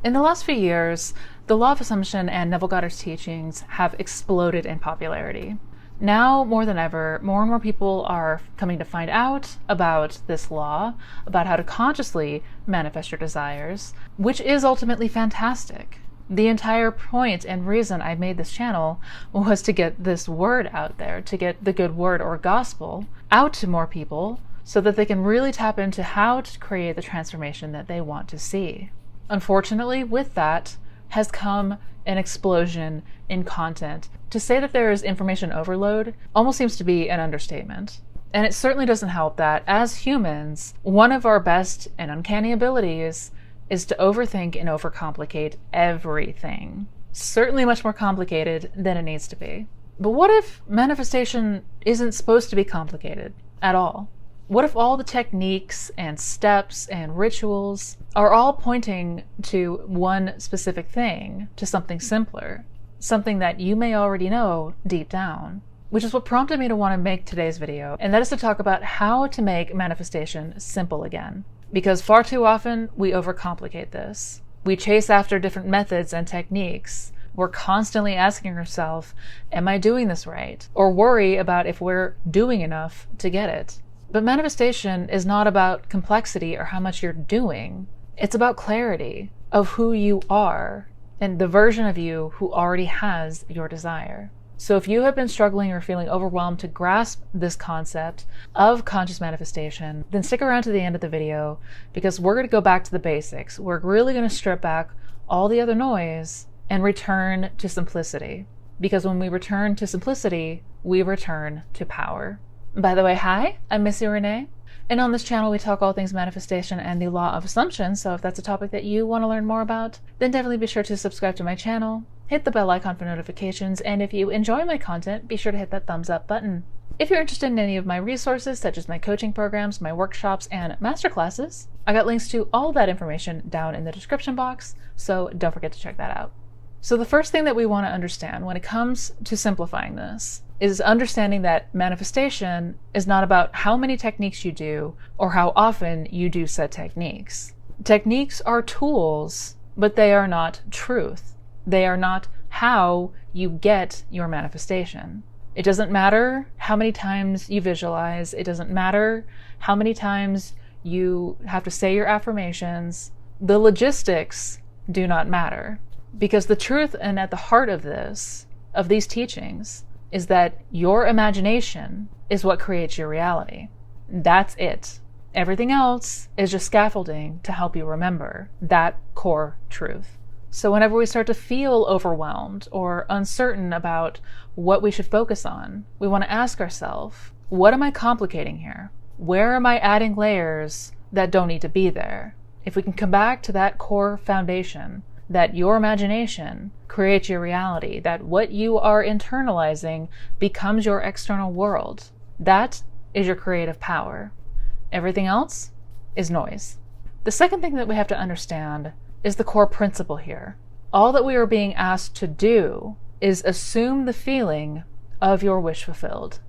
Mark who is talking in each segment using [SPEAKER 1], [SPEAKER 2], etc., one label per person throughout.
[SPEAKER 1] In the last few years, the law of assumption and Neville Goddard's teachings have exploded in popularity. Now, more than ever, more and more people are coming to find out about this law, about how to consciously manifest your desires, which is ultimately fantastic. The entire point and reason I made this channel was to get this word out there, to get the good word or gospel out to more people so that they can really tap into how to create the transformation that they want to see. Unfortunately, with that has come an explosion in content. To say that there is information overload almost seems to be an understatement. And it certainly doesn't help that, as humans, one of our best and uncanny abilities is to overthink and overcomplicate everything. Certainly much more complicated than it needs to be. But what if manifestation isn't supposed to be complicated at all? What if all the techniques and steps and rituals are all pointing to one specific thing, to something simpler, something that you may already know deep down? Which is what prompted me to want to make today's video, and that is to talk about how to make manifestation simple again. Because far too often we overcomplicate this. We chase after different methods and techniques. We're constantly asking ourselves, am I doing this right? Or worry about if we're doing enough to get it. But manifestation is not about complexity or how much you're doing. It's about clarity of who you are and the version of you who already has your desire. So if you have been struggling or feeling overwhelmed to grasp this concept of conscious manifestation, then stick around to the end of the video because we're going to go back to the basics. We're really going to strip back all the other noise and return to simplicity. Because when we return to simplicity, we return to power. By the way, hi, I'm Missy Renee, and on this channel we talk all things manifestation and the law of assumption, so if that's a topic that you want to learn more about, then definitely be sure to subscribe to my channel, hit the bell icon for notifications, and if you enjoy my content, be sure to hit that thumbs up button. If you're interested in any of my resources, such as my coaching programs, my workshops, and masterclasses, I got links to all of that information down in the description box, so don't forget to check that out. So the first thing that we want to understand when it comes to simplifying this is understanding that manifestation is not about how many techniques you do or how often you do said techniques. Techniques are tools, but they are not truth. They are not how you get your manifestation. It doesn't matter how many times you visualize. It doesn't matter how many times you have to say your affirmations. The logistics do not matter. Because the truth and at the heart of this, of these teachings, is that your imagination is what creates your reality. That's it. Everything else is just scaffolding to help you remember that core truth. So whenever we start to feel overwhelmed or uncertain about what we should focus on, we want to ask ourselves, what am I complicating here? Where am I adding layers that don't need to be there? If we can come back to that core foundation, that your imagination creates your reality, that what you are internalizing becomes your external world. That is your creative power. Everything else is noise. The second thing that we have to understand is the core principle here. All that we are being asked to do is assume the feeling of your wish fulfilled.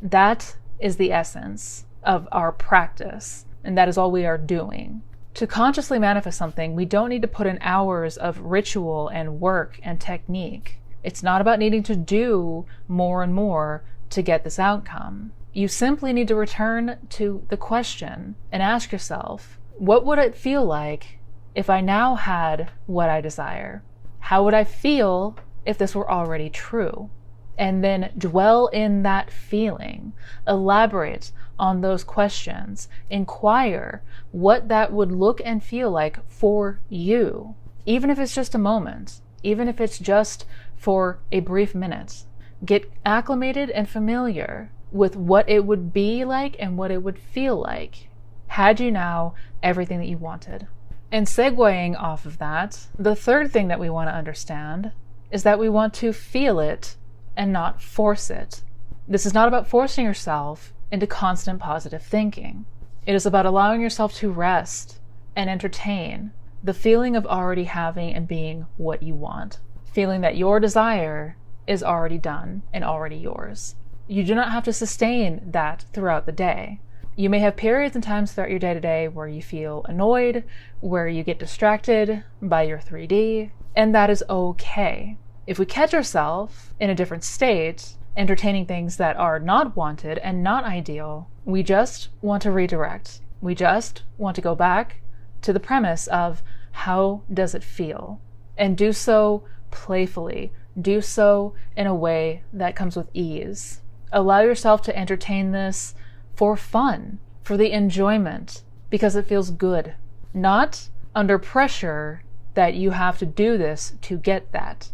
[SPEAKER 1] That is the essence of our practice, and that is all we are doing. To consciously manifest something, we don't need to put in hours of ritual and work and technique. It's not about needing to do more and more to get this outcome. You simply need to return to the question and ask yourself, what would it feel like if I now had what I desire? How would I feel if this were already true? And then dwell in that feeling, elaborate on those questions, inquire what that would look and feel like for you, even if it's just a moment, even if it's just for a brief minute. Get acclimated and familiar with what it would be like and what it would feel like had you now everything that you wanted. And segueing off of that, the third thing that we want to understand is that we want to feel it and not force it. This is not about forcing yourself into constant positive thinking. It is about allowing yourself to rest and entertain the feeling of already having and being what you want. Feeling that your desire is already done and already yours. You do not have to sustain that throughout the day. You may have periods and times throughout your day-to-day where you feel annoyed, where you get distracted by your 3D, and that is okay. If we catch ourselves in a different state, entertaining things that are not wanted and not ideal, we just want to redirect. We just want to go back to the premise of how does it feel? And do so playfully. Do so in a way that comes with ease. Allow yourself to entertain this for fun, for the enjoyment, because it feels good. Not under pressure that you have to do this to get that.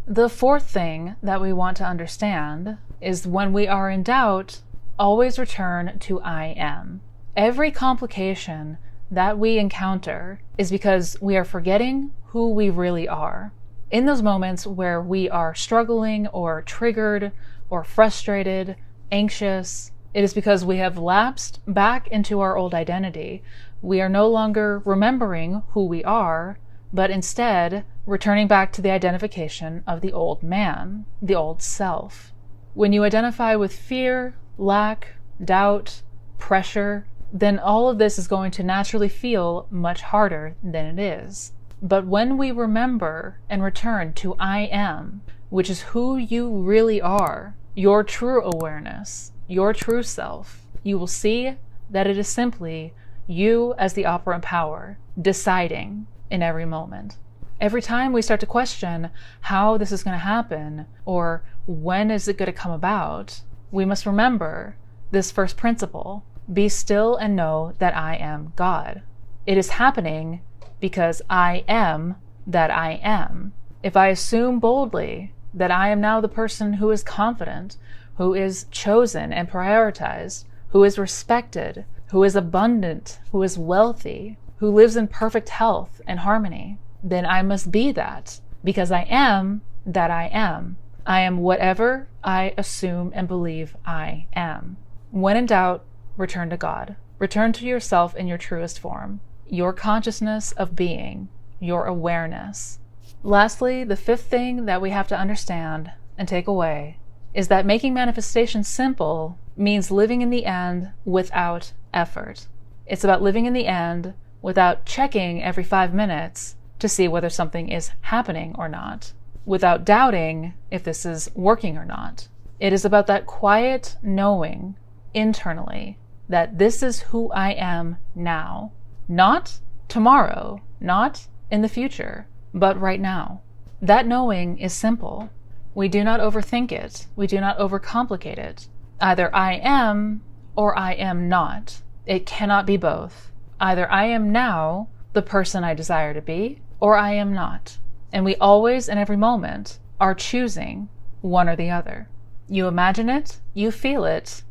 [SPEAKER 1] The fourth thing that we want to understand is when we are in doubt, always return to I am. Every complication that we encounter is because we are forgetting who we really are. In those moments where we are struggling or triggered or frustrated, anxious, it is because we have lapsed back into our old identity. We are no longer remembering who we are, but instead returning back to the identification of the old man, the old self. When you identify with fear, lack, doubt, pressure, then all of this is going to naturally feel much harder than it is. But when we remember and return to I am, which is who you really are, your true awareness, your true self, you will see that it is simply you as the operant power, deciding in every moment. Every time we start to question how this is going to happen or when is it going to come about, we must remember this first principle: be still and know that I am God. It is happening because I am that I am. If I assume boldly that I am now the person who is confident, who is chosen and prioritized, who is respected, who is abundant, who is wealthy, who lives in perfect health and harmony, then I must be that because I am that I am. I am whatever I assume and believe I am. When in doubt, return to God. Return to yourself in your truest form, your consciousness of being, your awareness. Lastly, the fifth thing that we have to understand and take away is that making manifestation simple means living in the end without effort. It's about living in the end without checking every 5 minutes to see whether something is happening or not, without doubting if this is working or not. It is about that quiet knowing internally that this is who I am now, not tomorrow, not in the future, but right now. That knowing is simple. We do not overthink it. We do not overcomplicate it. Either I am or I am not. It cannot be both. Either I am now the person I desire to be, or I am not. And we always, in every moment, are choosing one or the other. You imagine it, you feel it,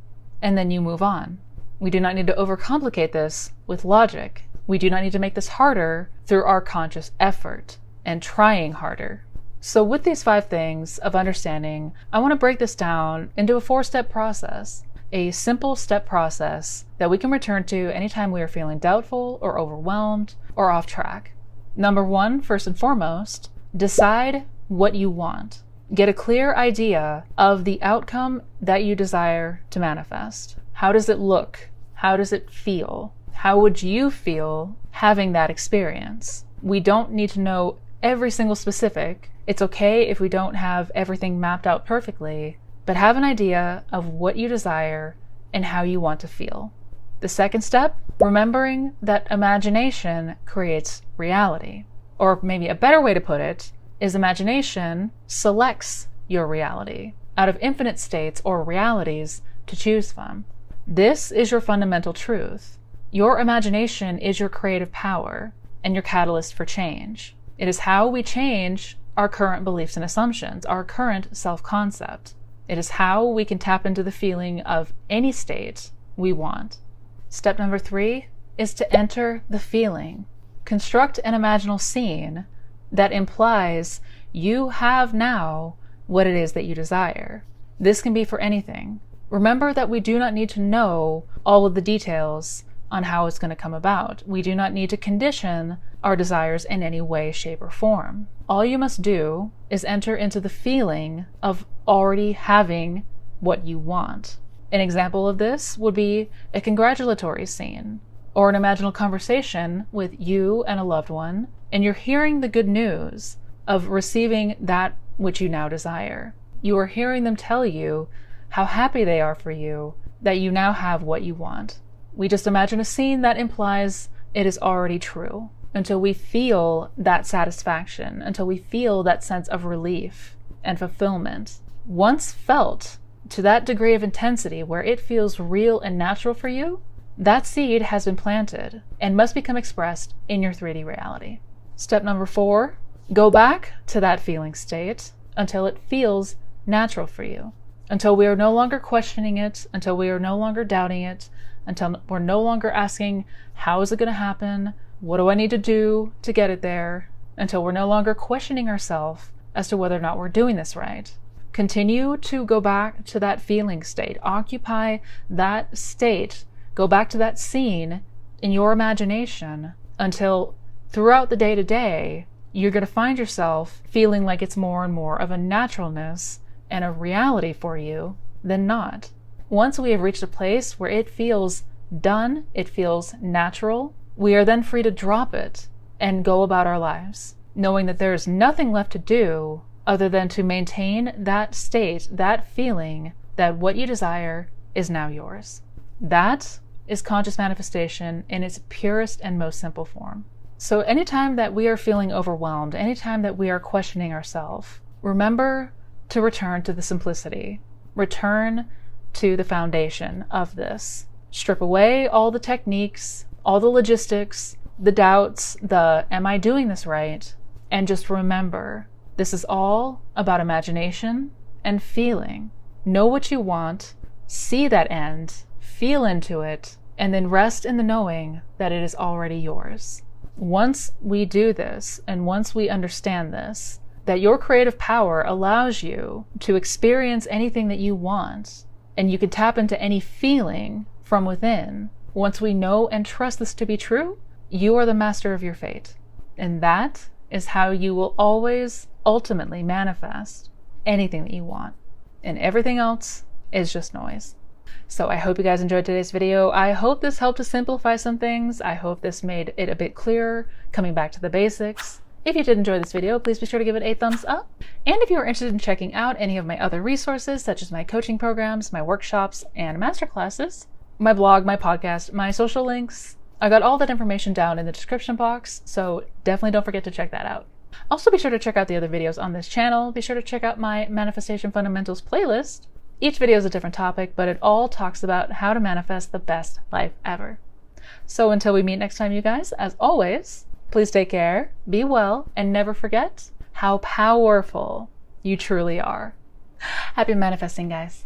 [SPEAKER 1] and then you move on. We do not need to overcomplicate this with logic. We do not need to make this harder through our conscious effort and trying harder. So with these 5 things of understanding, I want to break this down into a 4-step process, a simple step process that we can return to anytime we are feeling doubtful or overwhelmed or off track. Number 1, first and foremost, decide what you want. Get a clear idea of the outcome that you desire to manifest. How does it look? How does it feel? How would you feel having that experience? We don't need to know every single specific. It's okay if we don't have everything mapped out perfectly, but have an idea of what you desire and how you want to feel. The second step, remembering that imagination creates reality. Or maybe a better way to put it is imagination selects your reality out of infinite states or realities to choose from. This is your fundamental truth. Your imagination is your creative power and your catalyst for change. It is how we change our current beliefs and assumptions, our current self-concept. It is how we can tap into the feeling of any state we want. Step number 3 is to enter the feeling. Construct an imaginal scene that implies you have now what it is that you desire. This can be for anything. Remember that we do not need to know all of the details on how it's going to come about. We do not need to condition our desires in any way, shape, or form. All you must do is enter into the feeling of already having what you want. An example of this would be a congratulatory scene, or an imaginal conversation with you and a loved one, and you're hearing the good news of receiving that which you now desire. You are hearing them tell you how happy they are for you, that you now have what you want. We just imagine a scene that implies it is already true until we feel that satisfaction, until we feel that sense of relief and fulfillment. Once felt to that degree of intensity where it feels real and natural for you, that seed has been planted and must become expressed in your 3D reality. Step number 4, go back to that feeling state until it feels natural for you, until we are no longer questioning it, until we are no longer doubting it, until we're no longer asking, how is it going to happen? What do I need to do to get it there? Until we're no longer questioning ourselves as to whether or not we're doing this right. Continue to go back to that feeling state. Occupy that state. Go back to that scene in your imagination until throughout the day-to-day, you're going to find yourself feeling like it's more and more of a naturalness and a reality for you than not. Once we have reached a place where it feels done, it feels natural, we are then free to drop it and go about our lives, knowing that there is nothing left to do other than to maintain that state, that feeling that what you desire is now yours. That is conscious manifestation in its purest and most simple form. So anytime that we are feeling overwhelmed, anytime that we are questioning ourselves, remember to return to the simplicity. Return to the foundation of this. Strip away all the techniques, all the logistics, the doubts, the am I doing this right? And just remember, this is all about imagination and feeling. Know what you want, see that end, feel into it, and then rest in the knowing that it is already yours. Once we do this, and once we understand this, that your creative power allows you to experience anything that you want, and you can tap into any feeling from within. Once we know and trust this to be true, you are the master of your fate. And that is how you will always ultimately manifest anything that you want. And everything else is just noise. So I hope you guys enjoyed today's video. I hope this helped to simplify some things. I hope this made it a bit clearer, coming back to the basics. If you did enjoy this video, please be sure to give it a thumbs up. And if you are interested in checking out any of my other resources, such as my coaching programs, my workshops, and masterclasses, my blog, my podcast, my social links, I got all that information down in the description box, so definitely don't forget to check that out. Also, be sure to check out the other videos on this channel. Be sure to check out my Manifestation Fundamentals playlist. Each video is a different topic, but it all talks about how to manifest the best life ever. So until we meet next time, you guys, as always, please take care, be well, and never forget how powerful you truly are. Happy manifesting, guys.